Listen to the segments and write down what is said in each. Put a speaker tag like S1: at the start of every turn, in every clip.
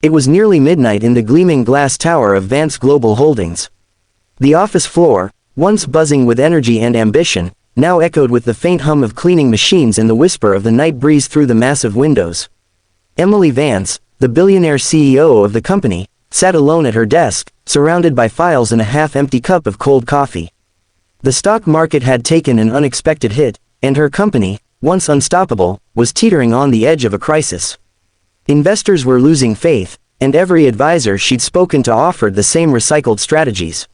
S1: It was nearly midnight in the gleaming glass tower of Vance Global Holdings. The office floor, once buzzing with energy and ambition, now echoed with the faint hum of cleaning machines and the whisper of the night breeze through the massive windows. Emily Vance, the billionaire CEO of the company, sat alone at her desk, surrounded by files and a half-empty cup of cold coffee. The stock market had taken an unexpected hit, and her company, once unstoppable, was teetering on the edge of a crisis. Investors were losing faith, and every advisor she'd spoken to offered the same recycled strategies.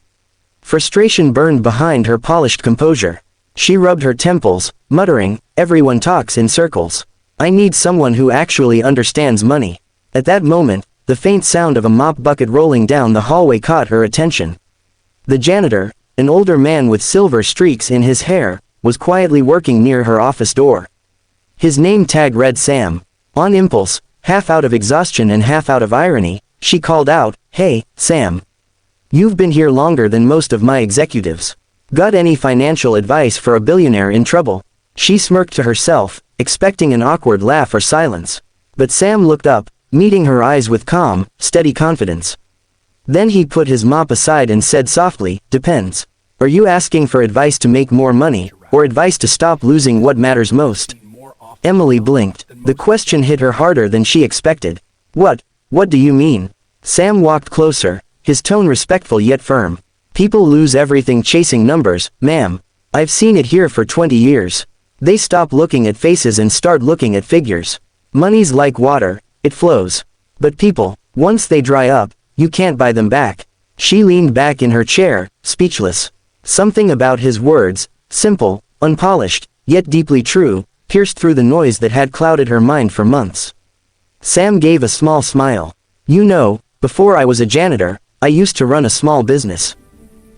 S1: Frustration burned behind her polished composure. She rubbed her temples, muttering, "Everyone talks in circles. I need someone who actually understands money." At that moment, the faint sound of a mop bucket rolling down the hallway caught her attention. The janitor, an older man with silver streaks in his hair, was quietly working near her office door. His name tag read Sam. On impulse, half out of exhaustion and half out of irony, she called out, "Hey, Sam. You've been here longer than most of my executives. Got any financial advice for a billionaire in trouble?" She smirked to herself, expecting an awkward laugh or silence. But Sam looked up, meeting her eyes with calm, steady confidence. Then he put his mop aside and said softly, "Depends. Are you asking for advice to make more money, or advice to stop losing what matters most?" Emily blinked. The question hit her harder than she expected. What do you mean?" Sam walked closer, his tone respectful yet firm. "People lose everything chasing numbers, ma'am. I've seen it here for 20 years. They stop looking at faces and start looking at figures. Money's like water, it flows. But people, once they dry up, you can't buy them back." She leaned back in her chair, speechless. Something about his words, simple, unpolished, yet deeply true, pierced through the noise that had clouded her mind for months. Sam gave a small smile. "You know, before I was a janitor, I used to run a small business.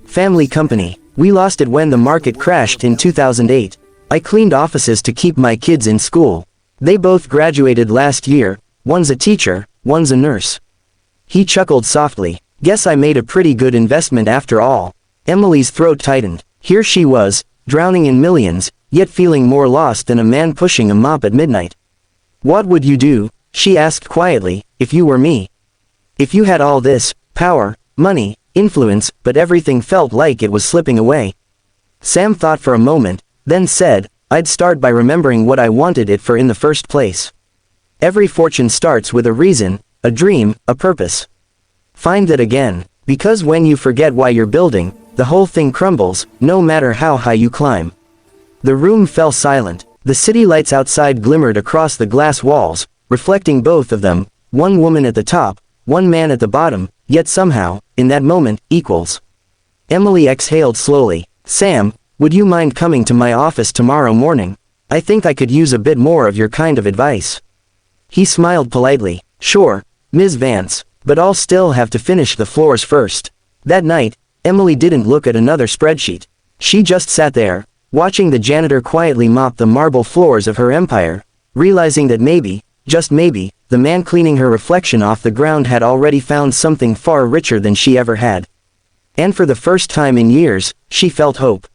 S1: Family company. We lost it when the market crashed in 2008. I cleaned offices to keep my kids in school. They both graduated last year, one's a teacher, one's a nurse." He chuckled softly. "Guess I made a pretty good investment after all." Emily's throat tightened. Here she was, drowning in millions, yet feeling more lost than a man pushing a mop at midnight. "What would you do," she asked quietly, "if you were me? If you had all this, power, money, influence, but everything felt like it was slipping away?" Sam thought for a moment, then said, "I'd start by remembering what I wanted it for in the first place. Every fortune starts with a reason, a dream, a purpose. Find that again, because when you forget why you're building, the whole thing crumbles, no matter how high you climb." The room fell silent. The city lights outside glimmered across the glass walls, reflecting both of them, one woman at the top, one man at the bottom, yet somehow, in that moment, equals. Emily exhaled slowly. "Sam, would you mind coming to my office tomorrow morning? I think I could use a bit more of your kind of advice." He smiled politely. "Sure, Ms. Vance, but I'll still have to finish the floors first." That night, Emily didn't look at another spreadsheet. She just sat there, watching the janitor quietly mop the marble floors of her empire, realizing that maybe, just maybe, the man cleaning her reflection off the ground had already found something far richer than she ever had. And for the first time in years, she felt hope.